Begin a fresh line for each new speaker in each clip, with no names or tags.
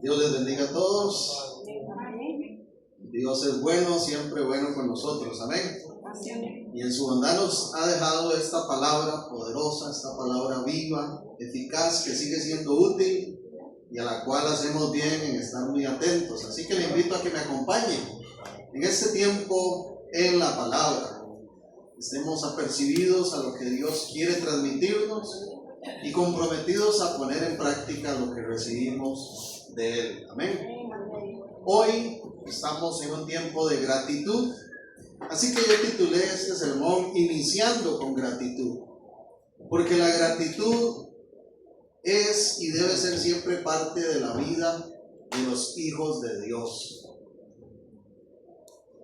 Dios les bendiga a todos. Dios es bueno, siempre bueno con nosotros. Amén. Y en su bondad nos ha dejado esta palabra poderosa, esta palabra viva, eficaz, que sigue siendo útil y a la cual hacemos bien en estar muy atentos. Así que le invito a que me acompañe en este tiempo en la palabra. Estemos apercibidos a lo que Dios quiere transmitirnos y comprometidos a poner en práctica lo que recibimos de Él. Amén. Hoy estamos en un tiempo de gratitud, así que yo titulé este sermón Iniciando con gratitud, porque la gratitud es y debe ser siempre parte de la vida de los hijos de Dios.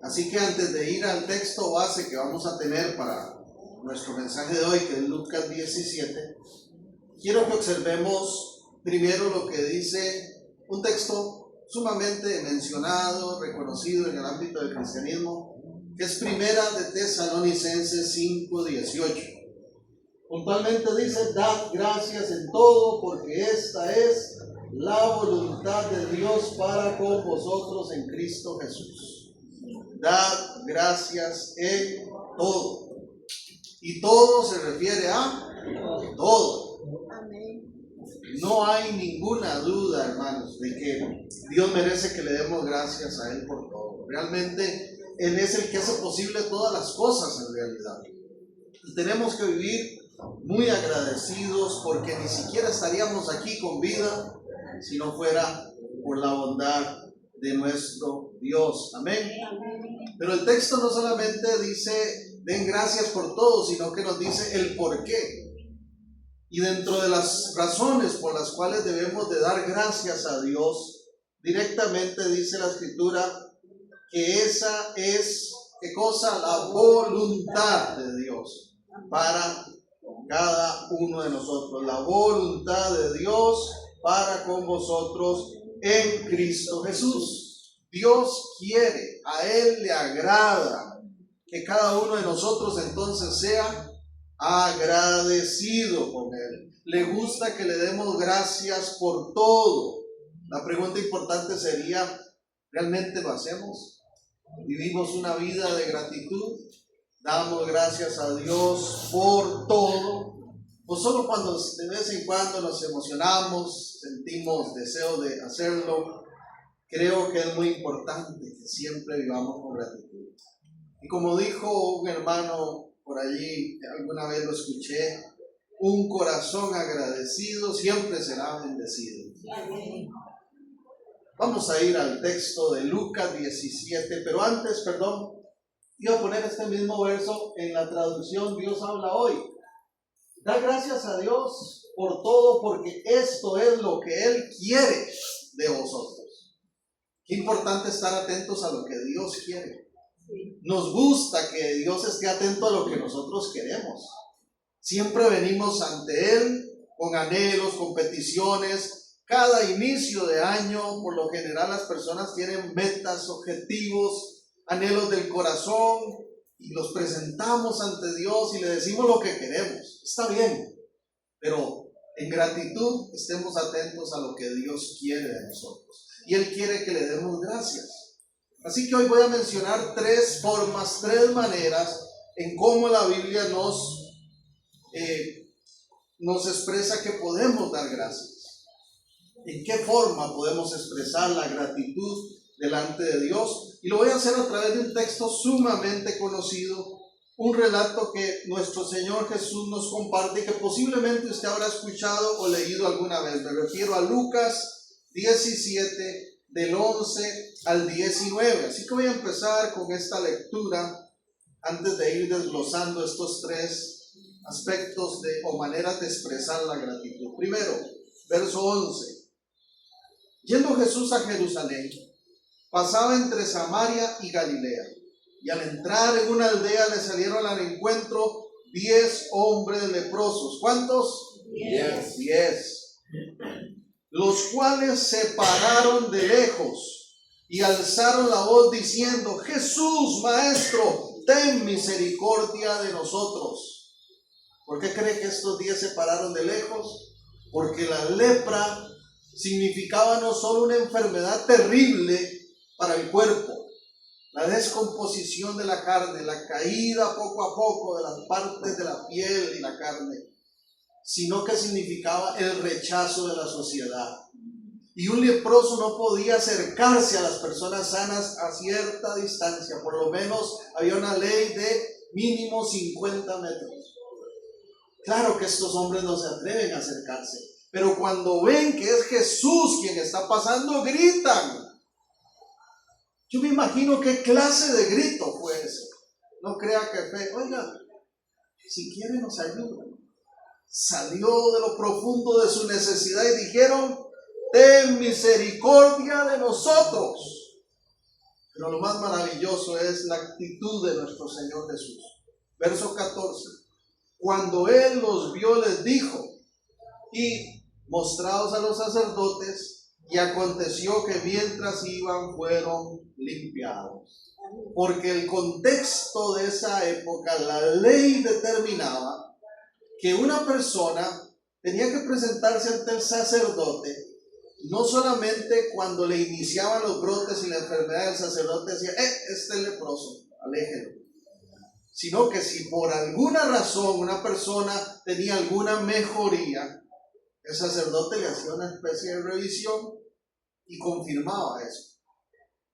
Así que antes de ir al texto base que vamos a tener para nuestro mensaje de hoy, que es Lucas 17, quiero que observemos primero lo que dice un texto sumamente mencionado, reconocido en el ámbito del cristianismo, que es Primera de Tesalonicenses 5:18. Puntualmente dice: dad gracias en todo, porque esta es la voluntad de Dios para con vosotros en Cristo Jesús. Dad gracias en todo. Y todo se refiere a todo. No hay ninguna duda, hermanos, de que Dios merece que le demos gracias a Él por todo. Realmente Él es el que hace posible todas las cosas en realidad. Y tenemos que vivir muy agradecidos, porque ni siquiera estaríamos aquí con vida si no fuera por la bondad de nuestro Dios. Amén. Pero el texto no solamente dice den gracias por todo, sino que nos dice el por qué. Y dentro de las razones por las cuales debemos de dar gracias a Dios, directamente dice la Escritura que esa es, ¿qué cosa? La voluntad de Dios para cada uno de nosotros. La voluntad de Dios para con vosotros en Cristo Jesús. Dios quiere, a Él le agrada que cada uno de nosotros entonces sea agradecido con Él. Le gusta que le demos gracias por todo. La pregunta importante sería: ¿realmente lo hacemos? ¿Vivimos una vida de gratitud? ¿Damos gracias a Dios por todo? ¿O solo cuando de vez en cuando nos emocionamos, sentimos deseo de hacerlo? Creo que es muy importante que siempre vivamos con gratitud. Y como dijo un hermano por allí, alguna vez lo escuché: un corazón agradecido siempre será bendecido. Vamos a ir al texto de Lucas 17, pero antes, iba a poner este mismo verso en la traducción Dios habla hoy. Da gracias a Dios por todo, porque esto es lo que Él quiere de vosotros. Qué importante estar atentos a lo que Dios quiere. Nos gusta que Dios esté atento a lo que nosotros queremos. Siempre venimos ante Él con anhelos, con peticiones. Cada inicio de año, por lo general, las personas tienen metas, objetivos, anhelos del corazón, y los presentamos ante Dios y le decimos lo que queremos. Está bien, pero en gratitud estemos atentos a lo que Dios quiere de nosotros. Y Él quiere que le demos gracias. Así que hoy voy a mencionar tres formas, tres maneras en cómo la Biblia nos expresa que podemos dar gracias. ¿En qué forma podemos expresar la gratitud delante de Dios? Y lo voy a hacer a través de un texto sumamente conocido, un relato que nuestro Señor Jesús nos comparte y que posiblemente usted habrá escuchado o leído alguna vez. Me refiero a Lucas 17, del 11 al 19. Así que voy a empezar con esta lectura antes de ir desglosando estos tres aspectos o maneras de expresar la gratitud. Primero, verso 11. Yendo Jesús a Jerusalén, pasaba entre Samaria y Galilea, y al entrar en una aldea le salieron al encuentro 10 hombres leprosos. ¿Cuántos? 10. Los cuales se pararon de lejos y alzaron la voz diciendo: Jesús, Maestro, ten misericordia de nosotros. ¿Por qué cree que estos 10 se pararon de lejos? Porque la lepra significaba no solo una enfermedad terrible para el cuerpo, la descomposición de la carne, la caída poco a poco de las partes de la piel y la carne, sino que significaba el rechazo de la sociedad. Y un leproso no podía acercarse a las personas sanas a cierta distancia, por lo menos había una ley de mínimo 50 metros. Claro que estos hombres no se atreven a acercarse, pero cuando ven que es Jesús quien está pasando, gritan. Yo me imagino qué clase de grito fue ese. No crea que fue, oiga, si quiere nos ayuda. Salió de lo profundo de su necesidad y dijeron, ten misericordia de nosotros. Pero lo más maravilloso es la actitud de nuestro Señor Jesús. Verso 14. Cuando Él los vio, les dijo, y mostrados a los sacerdotes, y aconteció que mientras iban fueron limpiados. Porque el contexto de esa época, la ley determinaba que una persona tenía que presentarse ante el sacerdote, no solamente cuando le iniciaban los brotes y la enfermedad, el sacerdote decía, este es leproso, aléjelo. Sino que si por alguna razón una persona tenía alguna mejoría, el sacerdote le hacía una especie de revisión y confirmaba eso,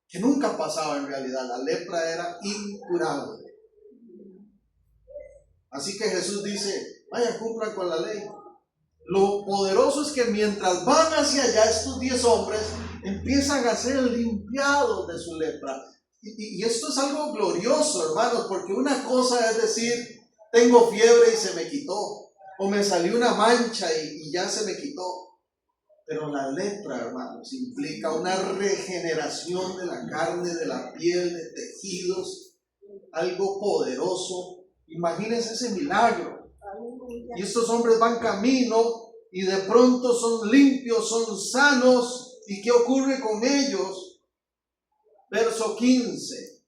que nunca pasaba en realidad. La lepra era incurable. Así que Jesús dice, vaya, cumplan con la ley. Lo poderoso es que mientras van hacia allá, estos 10 hombres empiezan a ser limpiados de su lepra. Y esto es algo glorioso, hermanos, porque una cosa es decir, tengo fiebre y se me quitó, o me salió una mancha y ya se me quitó. Pero la lepra, hermanos, implica una regeneración de la carne, de la piel, de tejidos, algo poderoso. Imagínense ese milagro. Y estos hombres van camino y de pronto son limpios, son sanos. ¿Y qué ocurre con ellos? Verso 15.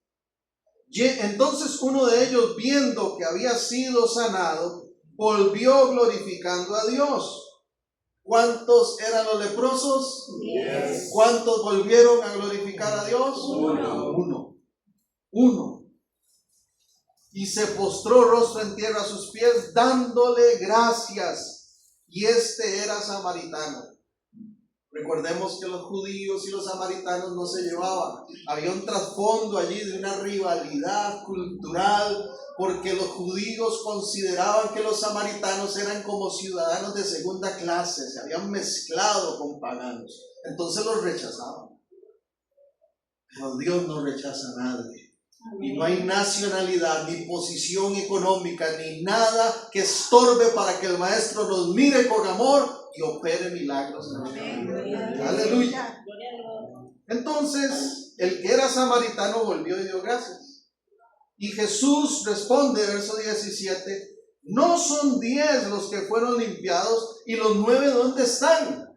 Entonces uno de ellos, viendo que había sido sanado, volvió glorificando a Dios. ¿Cuántos eran los leprosos? 10. ¿Cuántos volvieron a glorificar a Dios? Uno. Y se postró rostro en tierra a sus pies, dándole gracias. Y este era samaritano. Recordemos que los judíos y los samaritanos no se llevaban. Había un trasfondo allí de una rivalidad cultural, porque los judíos consideraban que los samaritanos eran como ciudadanos de segunda clase, se habían mezclado con paganos. Entonces los rechazaban. Pero Dios no rechaza a nadie. Y no hay nacionalidad, ni posición económica, ni nada que estorbe para que el Maestro nos mire con amor y opere milagros en nuestra vida. Aleluya. Entonces, el que era samaritano volvió y dio gracias. Y Jesús responde, verso 17, ¿no son 10 los que fueron limpiados y los 9 dónde están?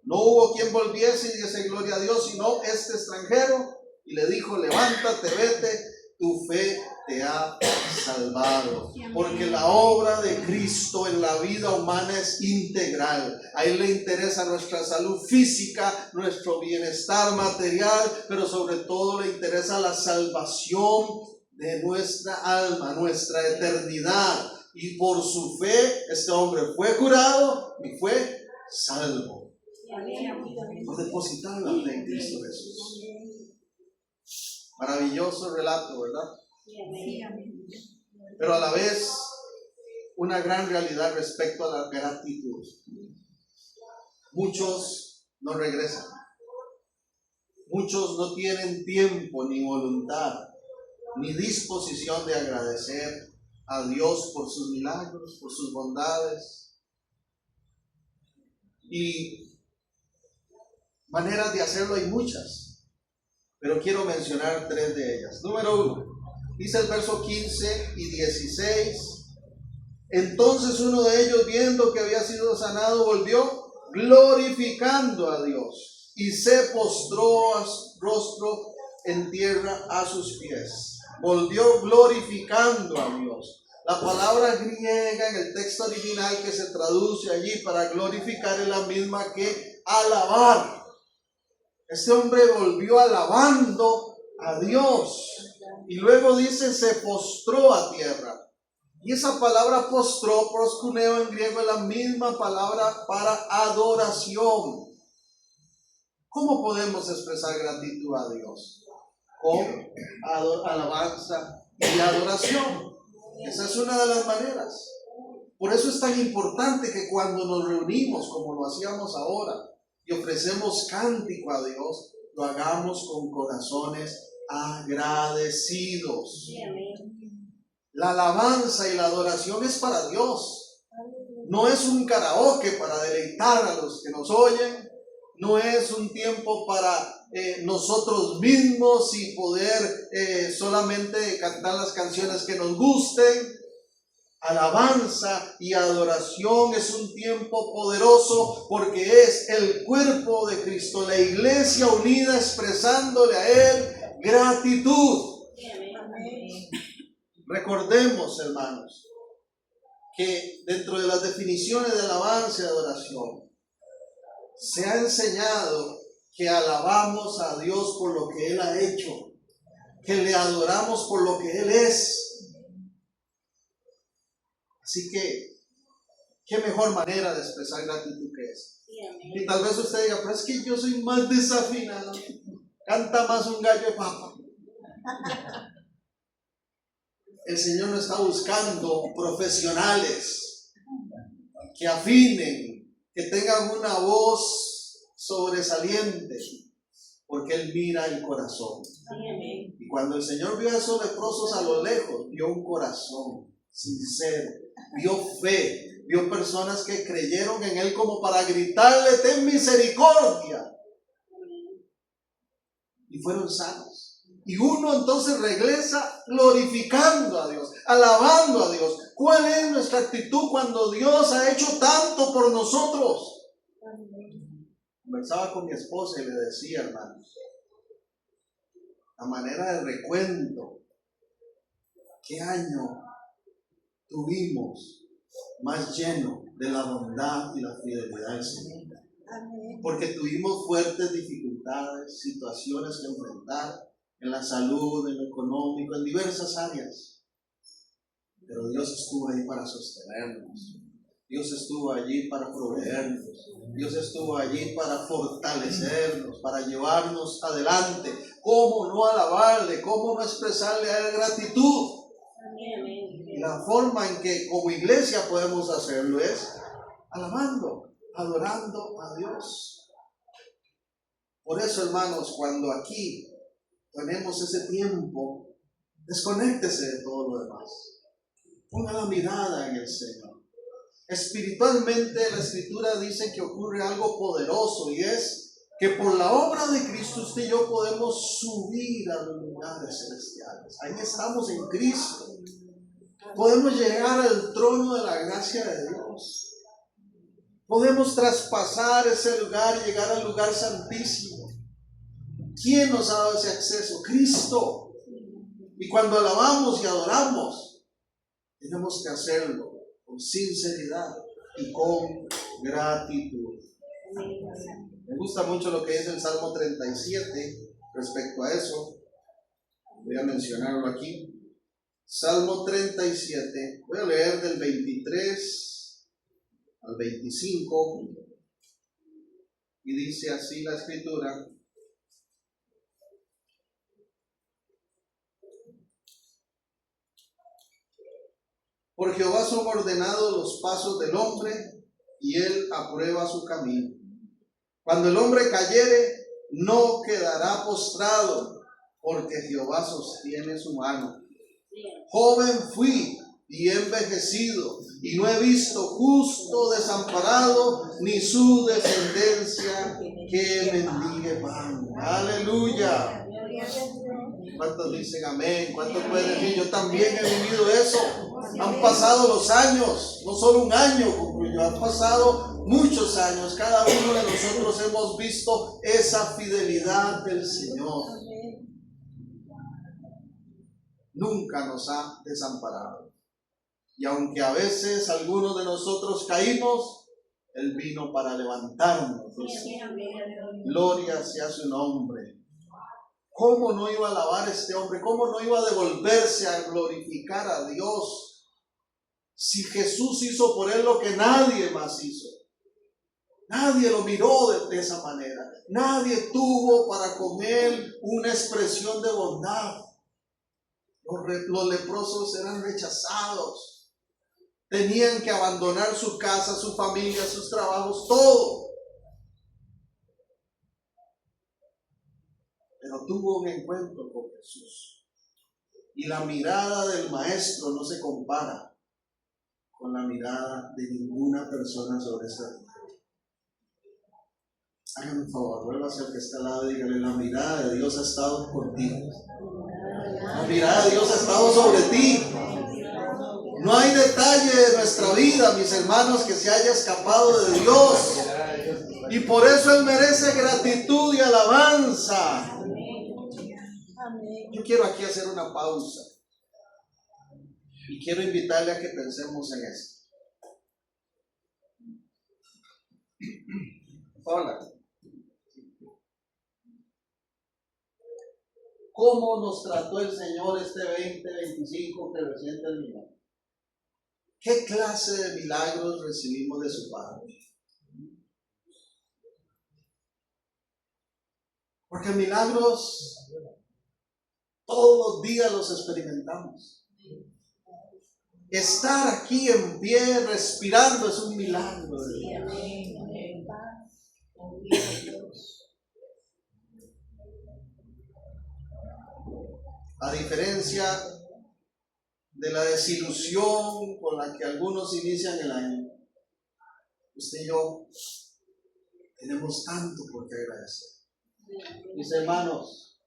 No hubo quien volviese y diese gloria a Dios, sino este extranjero. Y le dijo, levántate, vete, tu fe te ha salvado. Porque la obra de Cristo en la vida humana es integral. A Él le interesa nuestra salud física, nuestro bienestar material, pero sobre todo le interesa la salvación de nuestra alma, nuestra eternidad. Y por su fe, este hombre fue curado y fue salvo. Por depositar la fe en Cristo Jesús. Maravilloso relato, ¿verdad? Pero a la vez una gran realidad respecto a la gratitud. Muchos no regresan. Muchos no tienen tiempo, ni voluntad, ni disposición de agradecer a Dios por sus milagros, por sus bondades. Y maneras de hacerlo hay muchas. Pero quiero mencionar 3 de ellas. Número 1, dice el verso 15 y 16. Entonces uno de ellos, viendo que había sido sanado, volvió glorificando a Dios y se postró rostro en tierra a sus pies. Volvió glorificando a Dios. La palabra griega en el texto original que se traduce allí para glorificar es la misma que alabar. Este hombre volvió alabando a Dios. Y luego dice, se postró a tierra. Y esa palabra postró, proskuneo en griego, es la misma palabra para adoración. ¿Cómo podemos expresar gratitud a Dios? Con alabanza y adoración. Esa es una de las maneras. Por eso es tan importante que cuando nos reunimos, como lo hacíamos ahora, y ofrecemos cántico a Dios, lo hagamos con corazones agradecidos. La alabanza y la adoración es para Dios. No es un karaoke para deleitar a los que nos oyen. No es un tiempo para nosotros mismos y poder solamente cantar las canciones que nos gusten. Alabanza y adoración es un tiempo poderoso porque es el cuerpo de Cristo, la iglesia unida expresándole a Él gratitud. Recordemos, hermanos, que dentro de las definiciones de alabanza y adoración se ha enseñado que alabamos a Dios por lo que Él ha hecho, que le adoramos por lo que Él es. Así que, ¿qué mejor manera de expresar gratitud que esa? Y tal vez usted diga, pero es que yo soy más desafinado, canta más un gallo de papa. El Señor no está buscando profesionales que afinen, que tengan una voz sobresaliente, porque Él mira el corazón. Y cuando el Señor vio a esos leprosos a lo lejos, vio un corazón sincero, vio fe, vio personas que creyeron en Él como para gritarle, ten misericordia. Y fueron sanos. Y uno entonces regresa glorificando a Dios, alabando a Dios. ¿Cuál es nuestra actitud cuando Dios ha hecho tanto por nosotros? Conversaba con mi esposa y le decía, hermanos, a manera de recuento, ¿qué año tuvimos más lleno de la bondad y la fidelidad del Señor? Porque tuvimos fuertes dificultades, situaciones que enfrentar en la salud, en lo económico, en diversas áreas. Pero Dios estuvo ahí para sostenernos. Dios estuvo allí para proveernos. Dios estuvo allí para fortalecernos, para llevarnos adelante. ¿Cómo no alabarle? ¿Cómo no expresarle a Él gratitud? Y la forma en que como iglesia podemos hacerlo es alabando, adorando a Dios. Por eso, hermanos, cuando aquí tenemos ese tiempo, desconéctese de todo lo demás. Ponga la mirada en el Señor. Espiritualmente la Escritura dice que ocurre algo poderoso y es que por la obra de Cristo usted y yo podemos subir a los lugares celestiales. Ahí estamos en Cristo. Podemos llegar al trono de la gracia de Dios. Podemos traspasar ese lugar y llegar al lugar santísimo. ¿Quién nos ha dado ese acceso? Cristo. Y cuando alabamos y adoramos, tenemos que hacerlo con sinceridad y con gratitud. Me gusta mucho lo que dice el Salmo 37 respecto a eso. Voy a mencionarlo aquí. Salmo 37, voy a leer del 23 al 25 y dice así la Escritura. Por Jehová son ordenados los pasos del hombre, y él aprueba su camino. Cuando el hombre cayere, no quedará postrado, porque Jehová sostiene su mano. Joven fui y he envejecido, y no he visto justo desamparado, ni su descendencia que mendigue pan. Aleluya. ¿Cuántos dicen amén? ¿Cuántos pueden decir yo también he vivido eso? Han pasado los años, no solo un año concluyó, han pasado muchos años. Cada uno de nosotros hemos visto esa fidelidad del Señor. Nunca nos ha desamparado. Y aunque a veces algunos de nosotros caímos, Él vino para levantarnos. Gloria sea su nombre. ¿Cómo no iba a alabar a este hombre? ¿Cómo no iba a devolverse a glorificar a Dios? Si Jesús hizo por él lo que nadie más hizo. Nadie lo miró de esa manera. Nadie tuvo para con él una expresión de bondad. Los leprosos eran rechazados. Tenían que abandonar su casa, su familia, sus trabajos, todo. Pero tuvo un encuentro con Jesús. Y la mirada del maestro no se compara con la mirada de ninguna persona sobre esta tierra. Háganme un favor, vuelva hacia el que está al lado y dígale: la mirada de Dios ha estado contigo. La mirada de Dios ha estado sobre ti. No hay detalle de nuestra vida, mis hermanos, que se haya escapado de Dios. Y por eso Él merece gratitud y alabanza. Yo quiero aquí hacer una pausa. Y quiero invitarle a que pensemos en esto. Hola. ¿Cómo nos trató el Señor este 2025 que recién terminó? ¿Qué clase de milagros recibimos de su Padre? Porque milagros todos los días los experimentamos. Estar aquí en pie, respirando, es un milagro de Dios. A diferencia de la desilusión con la que algunos inician el año, usted y yo tenemos tanto por qué agradecer. Mis hermanos,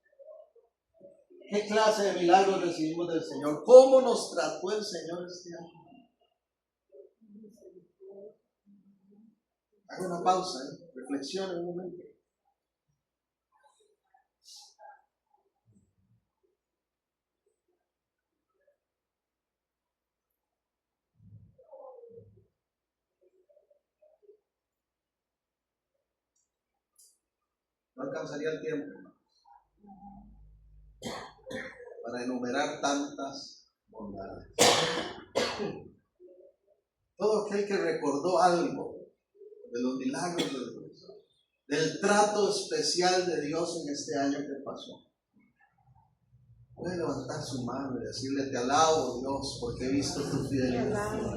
¿qué clase de milagros recibimos del Señor? ¿Cómo nos trató el Señor este año? Haga una pausa, reflexione un momento. No alcanzaría el tiempo para enumerar tantas bondades. Todo aquel que recordó algo de los milagros de Dios, del trato especial de Dios en este año que pasó, puede levantar su mano y decirle: te alabo, Dios, porque he visto tu fidelidad.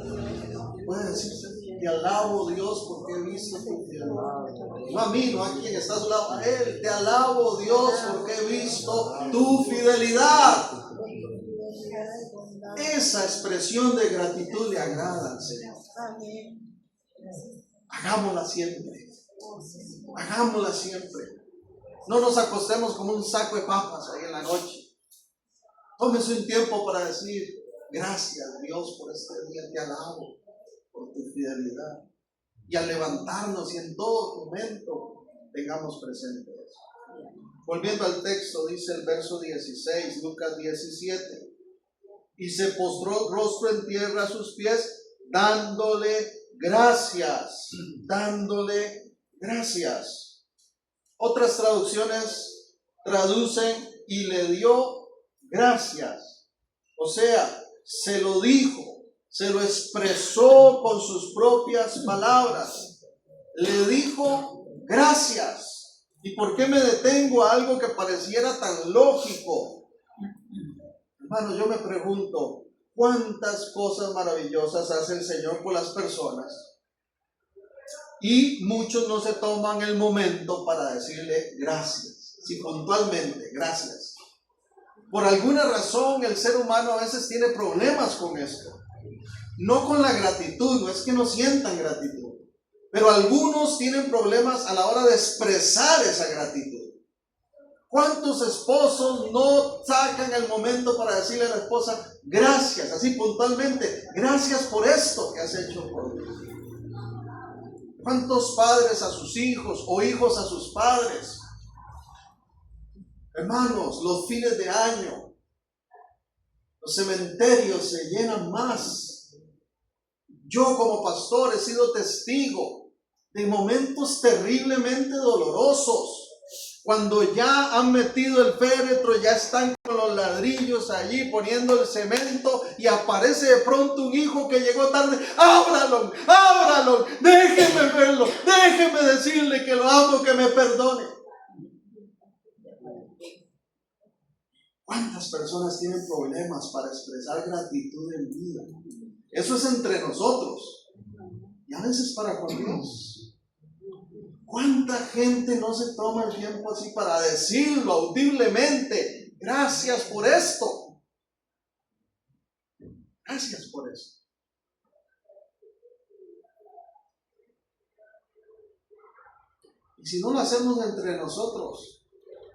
Puede decirse: te alabo, Dios, porque he visto tu fidelidad. No a mí, no a quien está a su lado, a Él. Te alabo, Dios, porque he visto tu fidelidad. Esa expresión de gratitud le agrada al Señor. Hagámosla siempre. Hagámosla siempre. No nos acostemos como un saco de papas ahí en la noche. Tómese un tiempo para decir: gracias, Dios, por este día. Te alabo por tu fidelidad. Y al levantarnos y en todo momento tengamos presente eso. Volviendo al texto, dice el verso 16, Lucas 17. Y se postró rostro en tierra a sus pies, dándole gracias. Dándole gracias. Otras traducciones traducen: y le dio gracias. O sea, se lo dijo, se lo expresó con sus propias palabras. Le dijo gracias. ¿Y por qué me detengo a algo que pareciera tan lógico? Hermano, yo me pregunto, ¿cuántas cosas maravillosas hace el Señor por las personas? Y muchos no se toman el momento para decirle gracias. Sí, puntualmente, gracias. Por alguna razón el ser humano a veces tiene problemas con esto. No con la gratitud, no es que no sientan gratitud. Pero algunos tienen problemas a la hora de expresar esa gratitud. ¿Cuántos esposos no sacan el momento para decirle a la esposa gracias, así puntualmente, gracias por esto que has hecho por mí? ¿Cuántos padres a sus hijos o hijos a sus padres? Hermanos, los fines de año, los cementerios se llenan más. Yo como pastor he sido testigo de momentos terriblemente dolorosos. Cuando ya han metido el féretro, ya están con los ladrillos allí poniendo el cemento y aparece de pronto un hijo que llegó tarde. ¡Ábralo! ¡Ábralo! ¡Déjeme verlo! ¡Déjeme decirle que lo amo, que me perdone! ¿Cuántas personas tienen problemas para expresar gratitud en vida? Eso es entre nosotros y a veces para con Dios. ¿Cuánta gente no se toma el tiempo así para decirlo audiblemente? Gracias por esto. Gracias por esto. Y si no lo hacemos entre nosotros,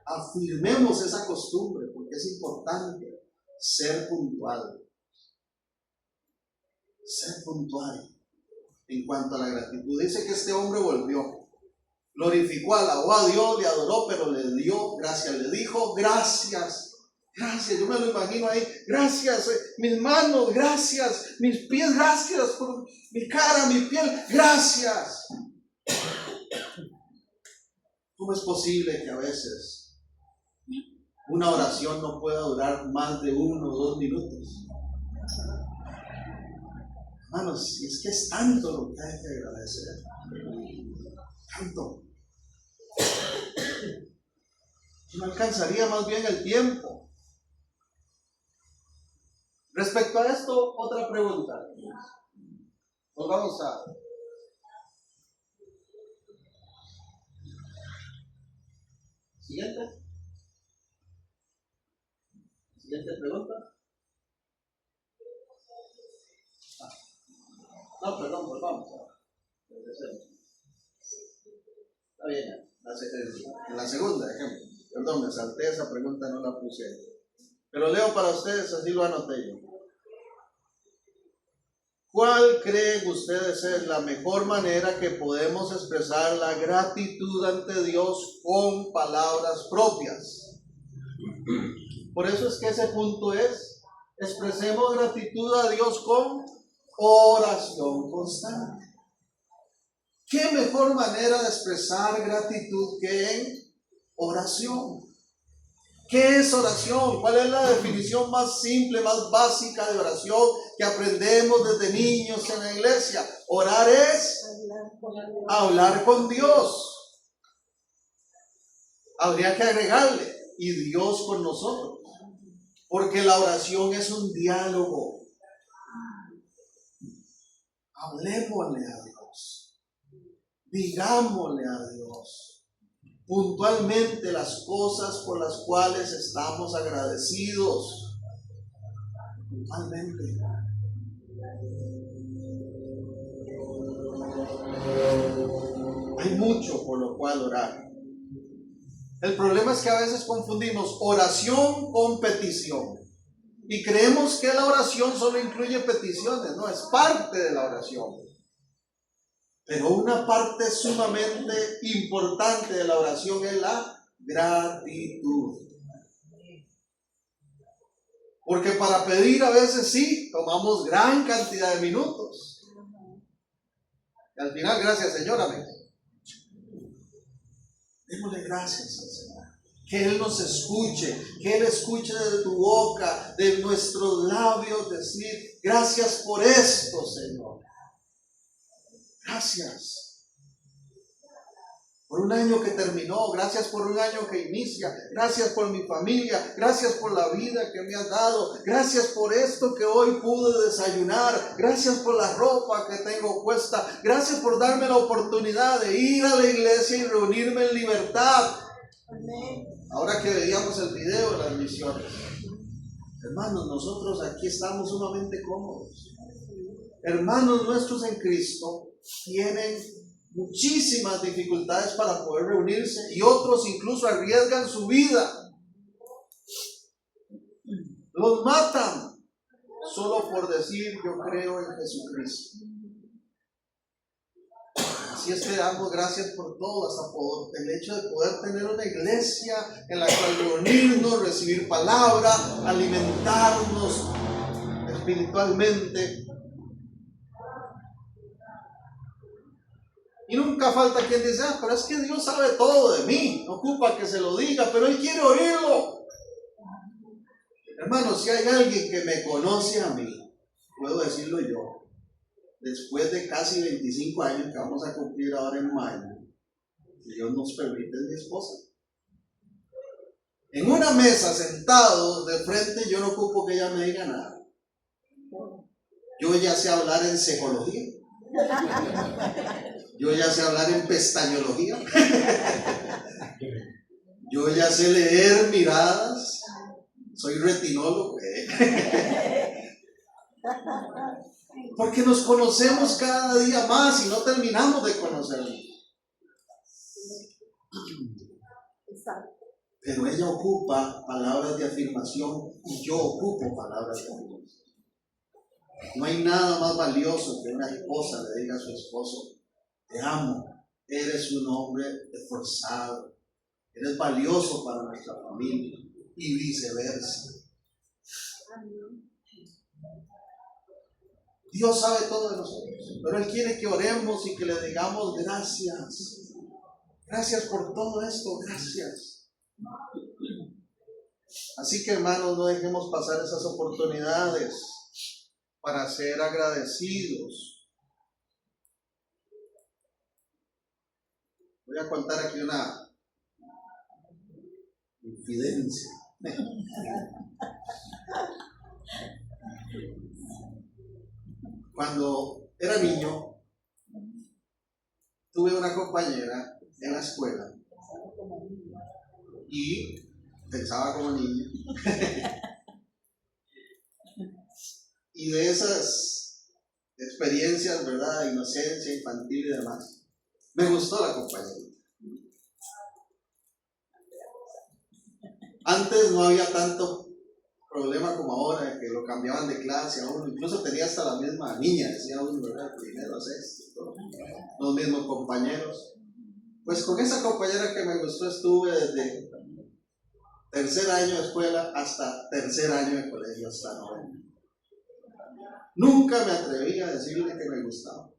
afirmemos esa costumbre, porque es importante ser puntual. Ser puntual en cuanto a la gratitud. Dice que este hombre volvió. Glorificó, alabó a Dios, le adoró, pero le dio gracias, le dijo gracias, gracias. Yo me lo imagino ahí, gracias, mis manos, gracias, mis pies, gracias por mi cara, mi piel, gracias. ¿Cómo es posible que a veces una oración no pueda durar más de 1 o 2 minutos? Hermanos, es que es tanto lo que hay que agradecer. Tanto. No alcanzaría más bien el tiempo. Respecto a esto, otra pregunta. Nos vamos a... Siguiente pregunta. No, perdón, volvamos a... Está bien, en la segunda, ejemplo. Perdón, me salté esa pregunta, no la puse. Pero leo para ustedes, así lo anoté yo. ¿Cuál creen ustedes es la mejor manera que podemos expresar la gratitud ante Dios con palabras propias? Por eso es que ese punto es, expresemos gratitud a Dios con oración constante. ¿Qué mejor manera de expresar gratitud que en oración? ¿Qué es oración? ¿Cuál es la definición más simple, más básica de oración que aprendemos desde niños en la iglesia? Orar es hablar con Dios. Habría que agregarle, y Dios con nosotros. Porque la oración es un diálogo. Hablemosle a Dios. Digámosle a Dios puntualmente las cosas por las cuales estamos agradecidos. Puntualmente. Hay mucho por lo cual orar. El problema es que a veces confundimos oración con petición. Y creemos que la oración solo incluye peticiones. No, es parte de la oración. Pero una parte sumamente importante de la oración es la gratitud. Porque para pedir a veces sí, tomamos gran cantidad de minutos. Y al final, gracias Señor, amén. Démosle gracias al Señor. Que Él nos escuche, que Él escuche de tu boca, de nuestros labios, decir, gracias por esto, Señor. Gracias por un año que terminó, gracias por un año que inicia, gracias por mi familia, gracias por la vida que me has dado, gracias por esto que hoy pude desayunar, gracias por la ropa que tengo puesta, gracias por darme la oportunidad de ir a la iglesia y reunirme en libertad. Amén. Ahora que veíamos el video de las misiones, hermanos, nosotros aquí estamos sumamente cómodos. Hermanos nuestros en Cristo tienen muchísimas dificultades para poder reunirse y otros incluso arriesgan su vida. Los matan solo por decir yo creo en Jesucristo. Así es que damos gracias por todo, hasta por el hecho de poder tener una iglesia en la cual reunirnos, recibir palabra, alimentarnos espiritualmente. Y nunca nunca falta quien dice, pero es que Dios sabe todo de mí, no ocupa que se lo diga, pero Él quiere oírlo. Hermano, si hay alguien que me conoce a mí, puedo decirlo yo, después de casi 25 años que vamos a cumplir ahora en mayo, si Dios nos permite, es mi esposa. En una mesa, sentados de frente, yo no ocupo que ella me diga nada. Yo ya sé hablar en psicología. Yo ya sé hablar en pestañología. Yo ya sé leer miradas. Soy retinólogo. Porque nos conocemos cada día más y no terminamos de conocernos. Pero ella ocupa palabras de afirmación y yo ocupo palabras de afirmación. No hay nada más valioso que una esposa le diga a su esposo: te amo, eres un hombre esforzado, eres valioso para nuestra familia, y viceversa. Dios sabe todo de nosotros, pero Él quiere que oremos y que le digamos gracias. Gracias por todo esto, gracias. Así que, hermanos, no dejemos pasar esas oportunidades para ser agradecidos. Voy a contar aquí una infidencia. Cuando era niño, tuve una compañera en la escuela y pensaba como niño. Y de esas experiencias, ¿verdad? Inocencia, infantil y demás, me gustó la compañera. Antes no había tanto problema como ahora, que lo cambiaban de clase a uno, incluso tenía hasta la misma niña, decía uno, ¿verdad? Primero a sexto, los mismos compañeros. Pues con esa compañera que me gustó estuve desde tercer año de escuela hasta tercer año de colegio, hasta noveno. Nunca me atreví a decirle que me gustaba.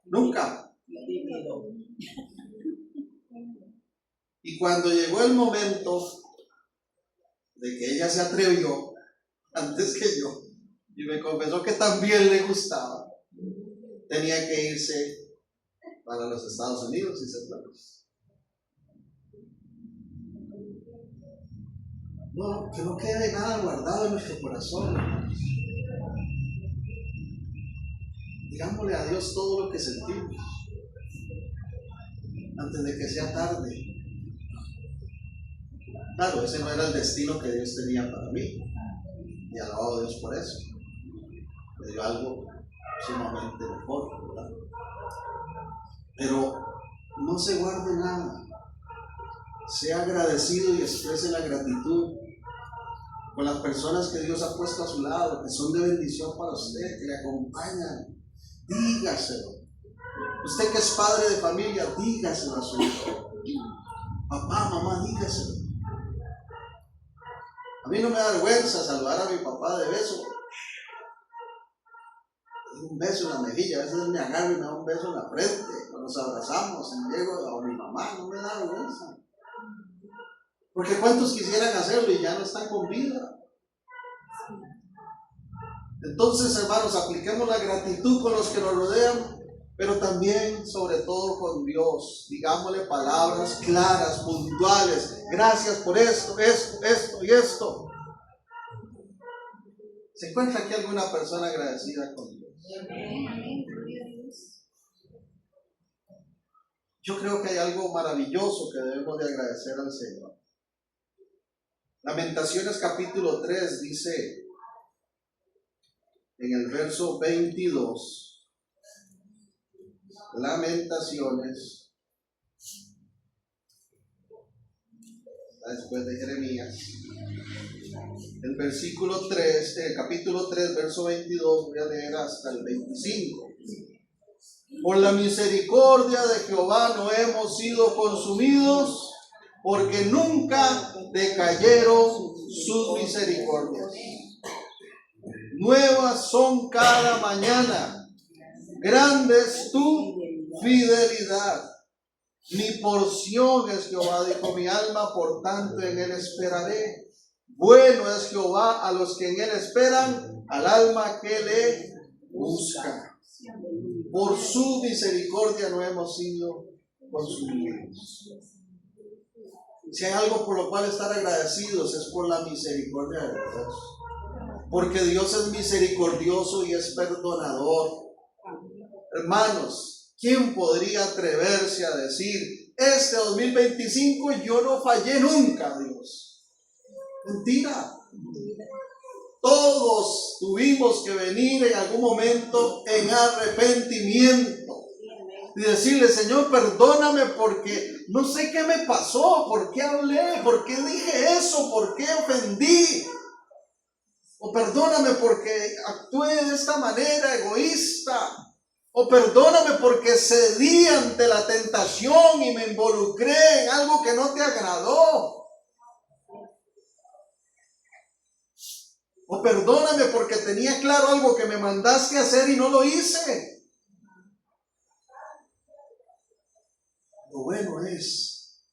Nunca. Y cuando llegó el momento de que ella se atrevió, antes que yo, y me confesó que también le gustaba, tenía que irse para los Estados Unidos y se fue. No, que no quede nada guardado en nuestro corazón. Digámosle a Dios todo lo que sentimos antes de que sea tarde. Claro, ese no era el destino que Dios tenía para mí, y alabado a Dios por eso. Me dio algo sumamente mejor, ¿verdad? Pero no se guarde nada. Sea agradecido y exprese la gratitud con las personas que Dios ha puesto a su lado, que son de bendición para usted, que le acompañan. Dígaselo. Usted que es padre de familia, dígaselo a su hijo. Papá, mamá, dígaselo. A mí no me da vergüenza saludar a mi papá de beso. Un beso en la mejilla, a veces me agarro y me da un beso en la frente. Cuando nos abrazamos, y llego a mi mamá, no me da vergüenza. Porque cuántos quisieran hacerlo y ya no están con vida. Entonces, hermanos, apliquemos la gratitud con los que nos rodean, pero también, sobre todo, con Dios. Digámosle palabras claras, puntuales. Gracias por esto, esto y esto. ¿Se encuentra aquí alguna persona agradecida con Dios? Yo creo que hay algo maravilloso que debemos de agradecer al Señor. Lamentaciones capítulo 3 dice en el verso 22, Lamentaciones, después de Jeremías, el versículo 3, el capítulo 3, verso 22, voy a leer hasta el 25. Por la misericordia de Jehová no hemos sido consumidos, porque nunca decayeron sus misericordias. Nuevas son cada mañana. Grande es tu fidelidad. Mi porción es Jehová, dijo mi alma, por tanto en él esperaré. Bueno es Jehová a los que en él esperan, al alma que le busca. Por su misericordia no hemos sido consumidos. Si hay algo por lo cual estar agradecidos es por la misericordia de Dios. Porque Dios es misericordioso y es perdonador. Hermanos, ¿quién podría atreverse a decir, este 2025 yo no fallé nunca a Dios? Mentira. Todos tuvimos que venir en algún momento en arrepentimiento y decirle, Señor, perdóname porque no sé qué me pasó, por qué hablé, por qué dije eso, por qué ofendí. O perdóname porque actué de esta manera egoísta. O perdóname porque cedí ante la tentación y me involucré en algo que no te agradó. O perdóname porque tenía claro algo que me mandaste a hacer y no lo hice. Lo bueno es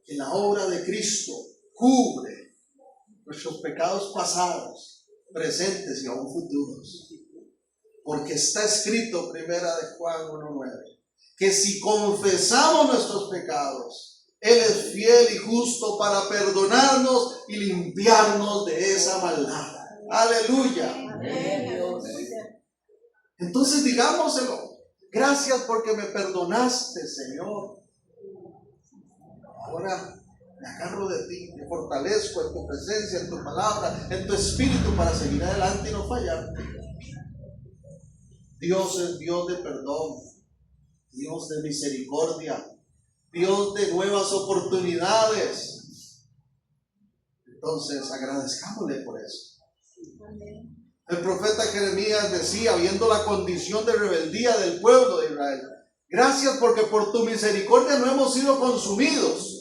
que la obra de Cristo cubre nuestros pecados pasados, presentes y aún futuros. Porque está escrito, primera de Juan 1:9, que si confesamos nuestros pecados, Él es fiel y justo para perdonarnos y limpiarnos de esa maldad. Aleluya. Entonces digámoselo. Gracias porque me perdonaste, Señor. Ahora me agarro de ti, me fortalezco en tu presencia, en tu palabra, en tu espíritu para seguir adelante y no fallarte. Dios es Dios de perdón, Dios de misericordia, Dios de nuevas oportunidades. Entonces agradezcámosle por eso. El profeta Jeremías decía, viendo la condición de rebeldía del pueblo de Israel, gracias porque por tu misericordia no hemos sido consumidos.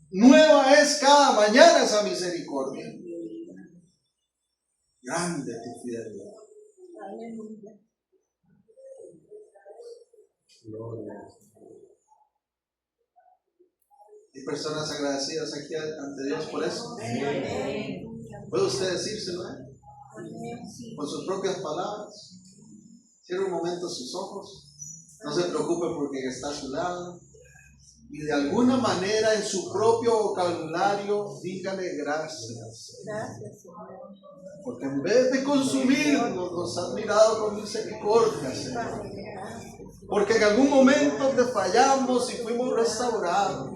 Nueva es cada mañana esa misericordia. Grande tu fidelidad. Hay personas agradecidas aquí ante Dios por eso. ¿Puede usted decírselo, con sus propias palabras? Cierre un momento sus ojos. No se preocupe porque está a su lado. Y de alguna manera en su propio vocabulario dígale gracias. Gracias, Señor. Porque en vez de consumirnos, nos has mirado con misericordia, Señor. Porque en algún momento te fallamos y fuimos restaurados.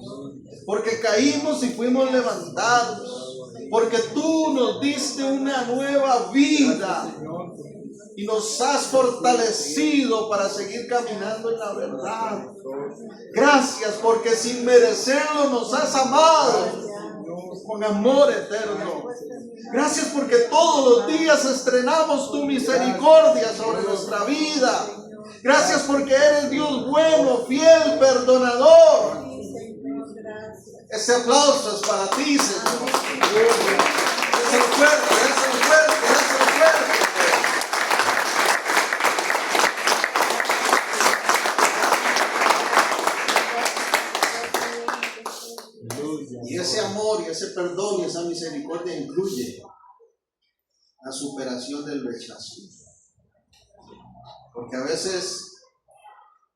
Porque caímos y fuimos levantados. Porque tú nos diste una nueva vida. Y nos has fortalecido para seguir caminando en la verdad. Gracias porque sin merecerlo nos has amado con amor eterno. Gracias porque todos los días estrenamos tu misericordia sobre nuestra vida. Gracias porque eres Dios bueno, fiel, perdonador. Ese aplauso es para ti, Señor. Déselo fuerte, déselo fuerte, déselo fuerte. Y ese amor y ese perdón y esa misericordia incluye la superación del rechazo. Porque a veces,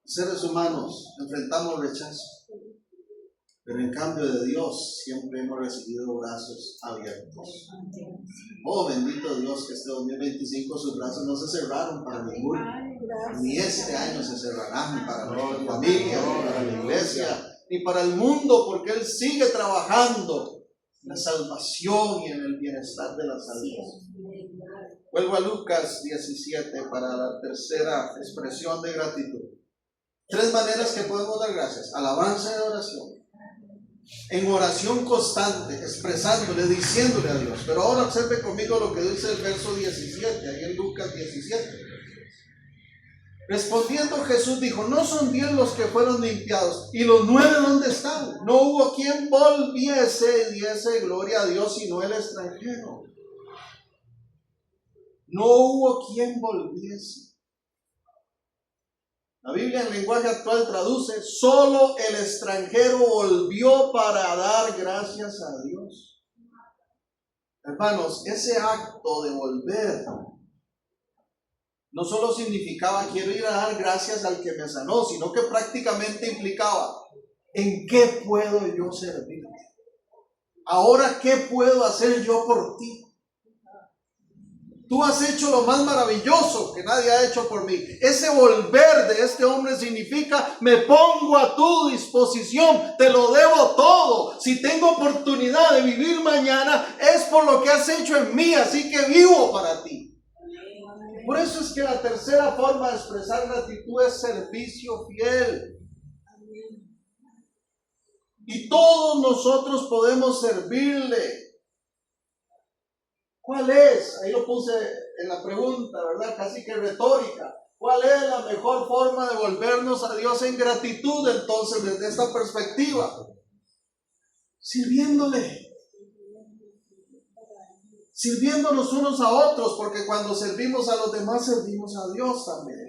seres humanos, enfrentamos rechazo. Pero en cambio de Dios, siempre hemos recibido brazos abiertos. Oh, bendito Dios, que este 2025 sus brazos no se cerraron para ninguno. Ni este año se cerrarán para nuestra familia, ni para la iglesia, ni para el mundo, porque Él sigue trabajando en la salvación y en el bienestar de la salvación. Vuelvo a Lucas 17 para la tercera expresión de gratitud. 3 maneras que podemos dar gracias: alabanza y adoración. En oración constante, expresándole, diciéndole a Dios. Pero ahora observe conmigo lo que dice el verso 17, ahí en Lucas 17. Respondiendo Jesús dijo: no son 10 los que fueron limpiados, ¿y los 9 dónde están? No hubo quien volviese y diese gloria a Dios sino el extranjero. No hubo quien volviese. La Biblia en lenguaje actual traduce, solo el extranjero volvió para dar gracias a Dios. Hermanos, ese acto de volver no solo significaba quiero ir a dar gracias al que me sanó, sino que prácticamente implicaba ¿en qué puedo yo servirte? Ahora, ¿qué puedo hacer yo por ti? Tú has hecho lo más maravilloso que nadie ha hecho por mí. Ese volver de este hombre significa me pongo a tu disposición, te lo debo todo. Si tengo oportunidad de vivir mañana es por lo que has hecho en mí, así que vivo para ti. Por eso es que la tercera forma de expresar gratitud es servicio fiel. Y todos nosotros podemos servirle. ¿Cuál es? Ahí lo puse en la pregunta, ¿verdad? Casi que retórica. ¿Cuál es la mejor forma de volvernos a Dios en gratitud entonces desde esta perspectiva? Sirviéndole. Sirviéndonos unos a otros, porque cuando servimos a los demás, servimos a Dios también.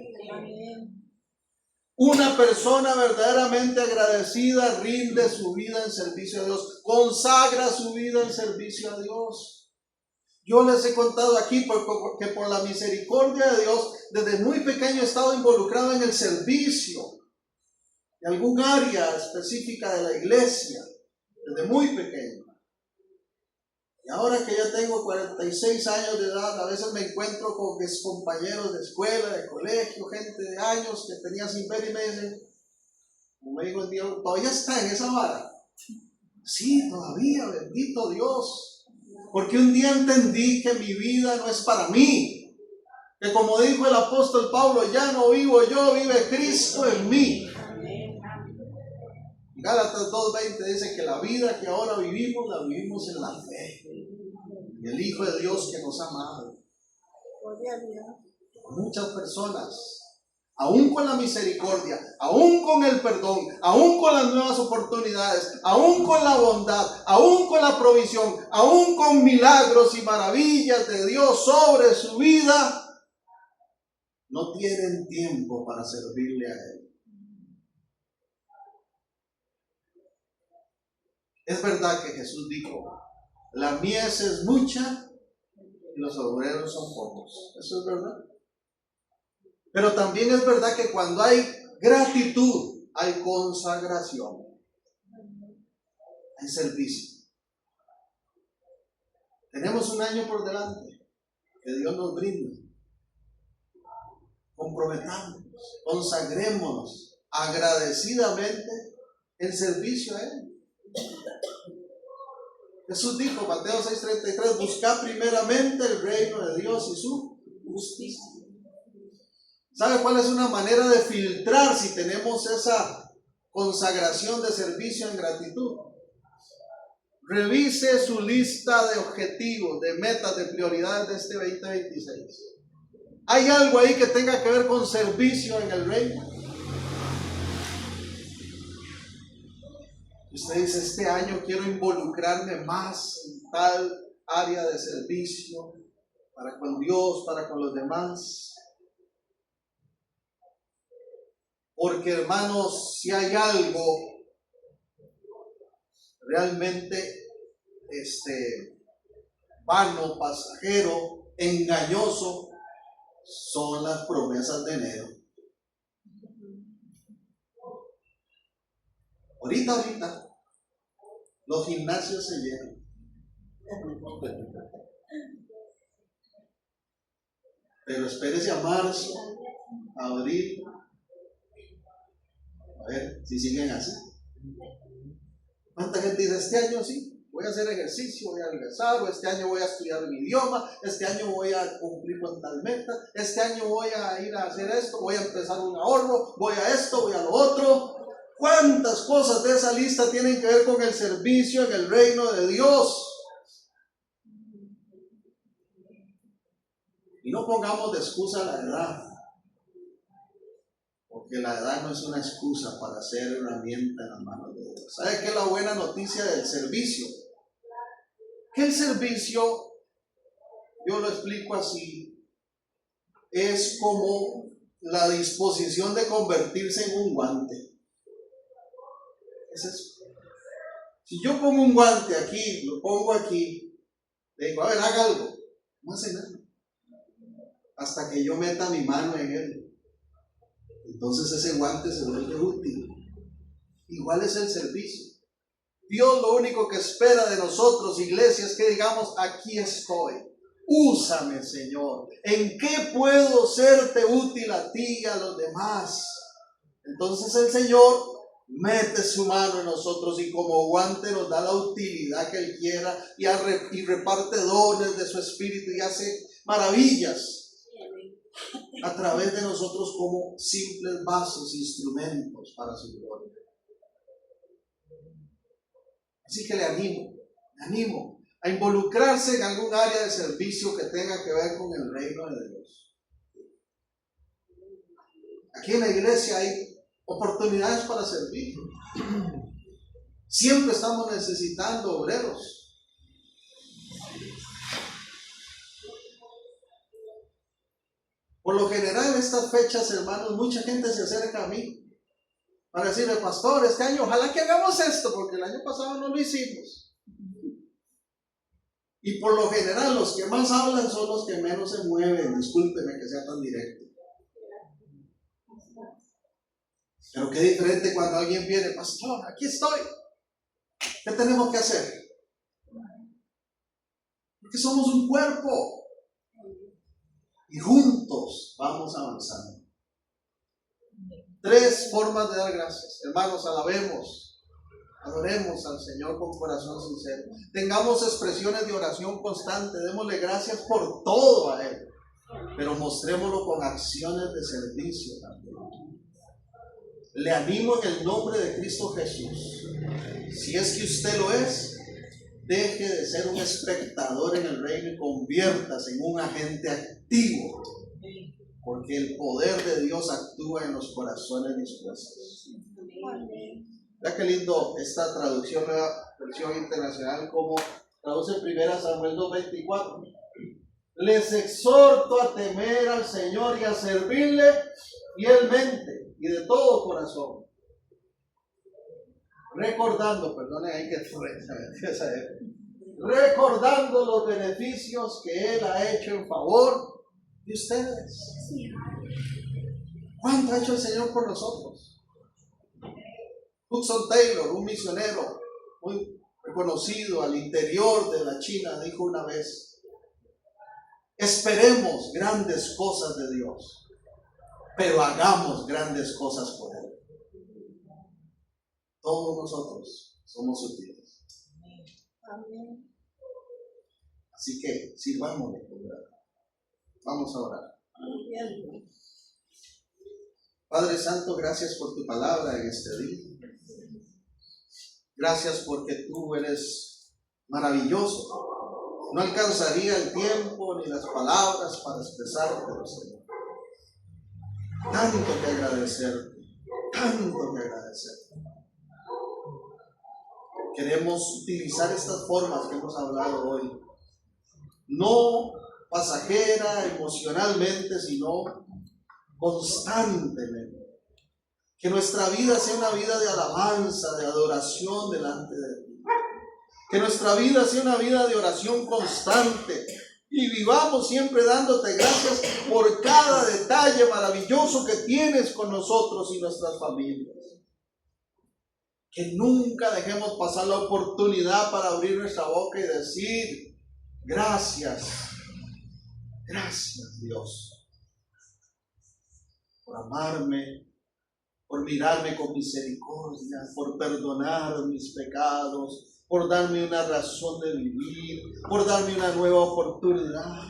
Una persona verdaderamente agradecida rinde su vida en servicio a Dios, consagra su vida en servicio a Dios. Yo les he contado aquí que por la misericordia de Dios, desde muy pequeño he estado involucrado en el servicio de algún área específica de la iglesia, desde muy pequeño. Y ahora que ya tengo 46 años de edad, a veces me encuentro con mis compañeros de escuela, de colegio, gente de años que tenía sin ver y me dicen, como me dijo el día, ¿todavía está en esa vara? Sí, todavía, bendito Dios. Porque un día entendí que mi vida no es para mí. Que como dijo el apóstol Pablo, ya no vivo yo, vive Cristo en mí. Gálatas 2:20 dice que la vida que ahora vivimos, la vivimos en la fe. Y el Hijo de Dios que nos ha amado. Muchas personas, aún con la misericordia, aún con el perdón, aún con las nuevas oportunidades, aún con la bondad, aún con la provisión, aún con milagros y maravillas de Dios sobre su vida, no tienen tiempo para servirle a Él. Es verdad que Jesús dijo, la mies es mucha y los obreros son pocos. Eso es verdad. Pero también es verdad que cuando hay gratitud, hay consagración, hay servicio. Tenemos un año por delante que Dios nos brinda. Comprometámonos, consagrémonos agradecidamente en servicio a Él. Jesús dijo, Mateo 6:33, buscad primeramente el reino de Dios y su justicia. ¿Sabe cuál es una manera de filtrar si tenemos esa consagración de servicio en gratitud? Revise su lista de objetivos, de metas, de prioridades de este 2026. ¿Hay algo ahí que tenga que ver con servicio en el reino? Usted dice, este año quiero involucrarme más en tal área de servicio, para con Dios, para con los demás. Porque hermanos, si hay algo realmente vano, pasajero, engañoso, son las promesas de enero. Ahorita, los gimnasios se llenan. Pero espérese a marzo, abril, a ver si siguen así. ¿Cuánta gente dice, este año sí, voy a hacer ejercicio, voy a regresar, o este año voy a estudiar mi idioma, este año voy a cumplir con tal meta, este año voy a ir a hacer esto, voy a empezar un ahorro, voy a esto, voy a lo otro? ¿Cuántas cosas de esa lista tienen que ver con el servicio en el reino de Dios? Y no pongamos de excusa la edad, porque la edad no es una excusa para ser herramienta en las manos de Dios. ¿Sabe qué es la buena noticia del servicio? Que el servicio, yo lo explico así, es como la disposición de convertirse en un guante. Es eso. Si yo pongo un guante aquí, lo pongo aquí, le digo, a ver, haga algo, no hace nada. Hasta que yo meta mi mano en él. Entonces ese guante se vuelve útil. Igual es el servicio. Dios lo único que espera de nosotros, iglesia, es que digamos, aquí estoy. Úsame, Señor. ¿En qué puedo serte útil a ti y a los demás? Entonces el Señor mete su mano en nosotros y como guante nos da la utilidad que Él quiera y reparte dones de su espíritu y hace maravillas a través de nosotros como simples vasos, instrumentos para su gloria. Así que le animo a involucrarse en algún área de servicio que tenga que ver con el reino de Dios. Aquí en la iglesia hay oportunidades para servir. Siempre estamos necesitando obreros. Por lo general en estas fechas, hermanos, mucha gente se acerca a mí para decirme, pastor, este año ojalá que hagamos esto, porque el año pasado no lo hicimos. Y por lo general los que más hablan son los que menos se mueven. Discúlpeme que sea tan directo. Pero qué diferente cuando alguien viene, pastor, aquí estoy. ¿Qué tenemos que hacer? Porque somos un cuerpo. Y juntos vamos avanzando. 3 formas de dar gracias. Hermanos, alabemos, adoremos al Señor con corazón sincero. Tengamos expresiones de oración constante. Démosle gracias por todo a Él. Pero mostrémoslo con acciones de servicio también. Le animo en el nombre de Cristo Jesús. Si es que usted lo es, deje de ser un espectador en el reino y conviértase en un agente activo. Porque el poder de Dios actúa en los corazones dispuestos. Vea qué lindo esta traducción, nueva versión internacional, como traduce 1 Samuel 2:24. Les exhorto a temer al Señor y a servirle fielmente y de todo corazón. Recordando los beneficios que Él ha hecho en favor de ustedes. ¿Cuánto ha hecho el Señor por nosotros? Hudson Taylor, un misionero muy reconocido al interior de la China, dijo una vez: esperemos grandes cosas de Dios, pero hagamos grandes cosas por Él. Todos nosotros somos útiles. Amén. Así que sirvámosle. Vamos a orar. Padre Santo, gracias por tu palabra en este día. Gracias porque tú eres maravilloso. No alcanzaría el tiempo ni las palabras para expresarte, Señor. Tanto que agradecerte, tanto que agradecerte. Queremos utilizar estas formas que hemos hablado hoy. No pasajera, emocionalmente, sino constantemente. Que nuestra vida sea una vida de alabanza, de adoración delante de ti. Que nuestra vida sea una vida de oración constante. Y vivamos siempre dándote gracias por cada detalle maravilloso que tienes con nosotros y nuestras familias. Que nunca dejemos pasar la oportunidad para abrir nuestra boca y decir: gracias, gracias Dios, por amarme, por mirarme con misericordia, por perdonar mis pecados, por darme una razón de vivir, por darme una nueva oportunidad,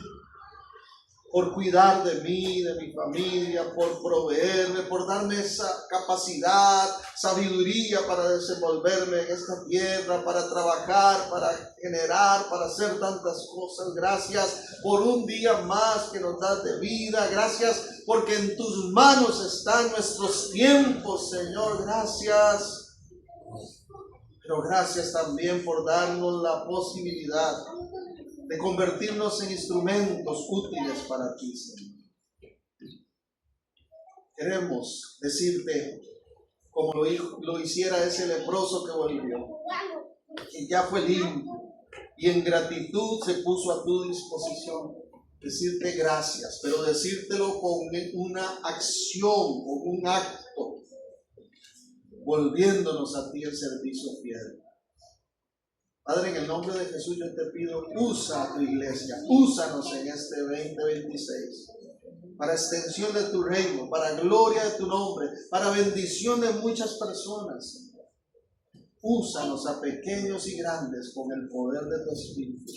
por cuidar de mí, de mi familia, por proveerme, por darme esa capacidad, sabiduría para desenvolverme en esta tierra, para trabajar, para generar, para hacer tantas cosas. Gracias por un día más que nos das de vida. Gracias porque en tus manos están nuestros tiempos, Señor. Gracias. Pero gracias también por darnos la posibilidad de convertirnos en instrumentos útiles para ti, Señor. queremos decirte, como lo hiciera ese leproso que volvió, que ya fue limpio y en gratitud se puso a tu disposición, decirte gracias, pero decírtelo con una acción, con un acto, volviéndonos a ti el servicio fiel. Padre, en el nombre de Jesús yo te pido, usa a tu iglesia, úsanos en este 2026 para extensión de tu reino, para gloria de tu nombre, para bendición de muchas personas. Úsanos a pequeños y grandes con el poder de tu Espíritu.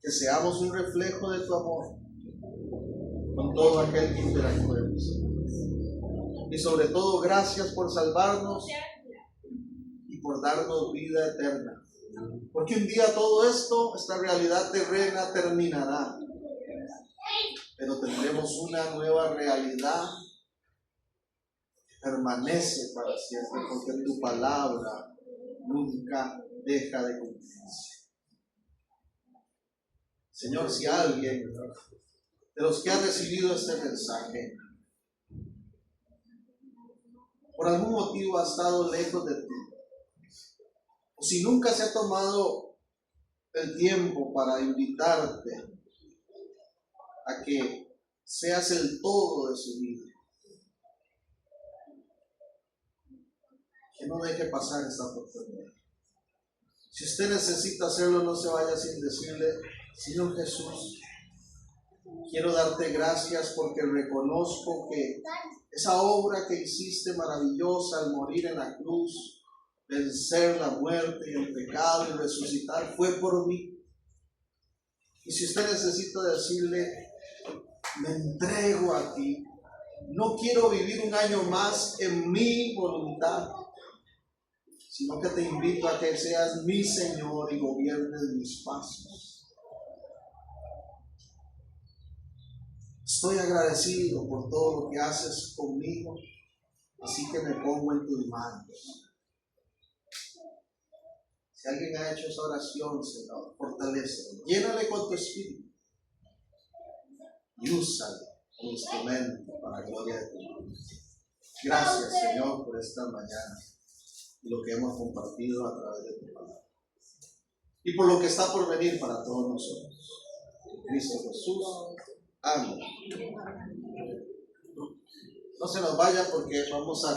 Que seamos un reflejo de tu amor con todo aquel que interactuemos. Y sobre todo, gracias por salvarnos y por darnos vida eterna. Porque un día todo esto, esta realidad terrena terminará. Pero tendremos una nueva realidad que permanece para siempre, porque tu palabra nunca deja de cumplirse. Señor, si alguien de los que ha recibido este mensaje por algún motivo ha estado lejos de ti, o si nunca se ha tomado el tiempo para invitarte a que seas el todo de su vida, que no deje pasar esta oportunidad. Si usted necesita hacerlo, no se vaya sin decirle: Señor Jesús, quiero darte gracias porque reconozco que esa obra que hiciste maravillosa al morir en la cruz, vencer la muerte y el pecado y resucitar, fue por mí. Y si usted necesita decirle: me entrego a ti, no quiero vivir un año más en mi voluntad, sino que te invito a que seas mi Señor y gobiernes mis pasos. Estoy agradecido por todo lo que haces conmigo, así que me pongo en tus manos. Si alguien ha hecho esa oración, Señor, fortalécelo, llénale con tu espíritu y úsalo como instrumento para la gloria de tu nombre. Gracias, Señor, por esta mañana y lo que hemos compartido a través de tu palabra, y por lo que está por venir para todos nosotros. En Cristo Jesús. Amén. No se nos vaya porque vamos a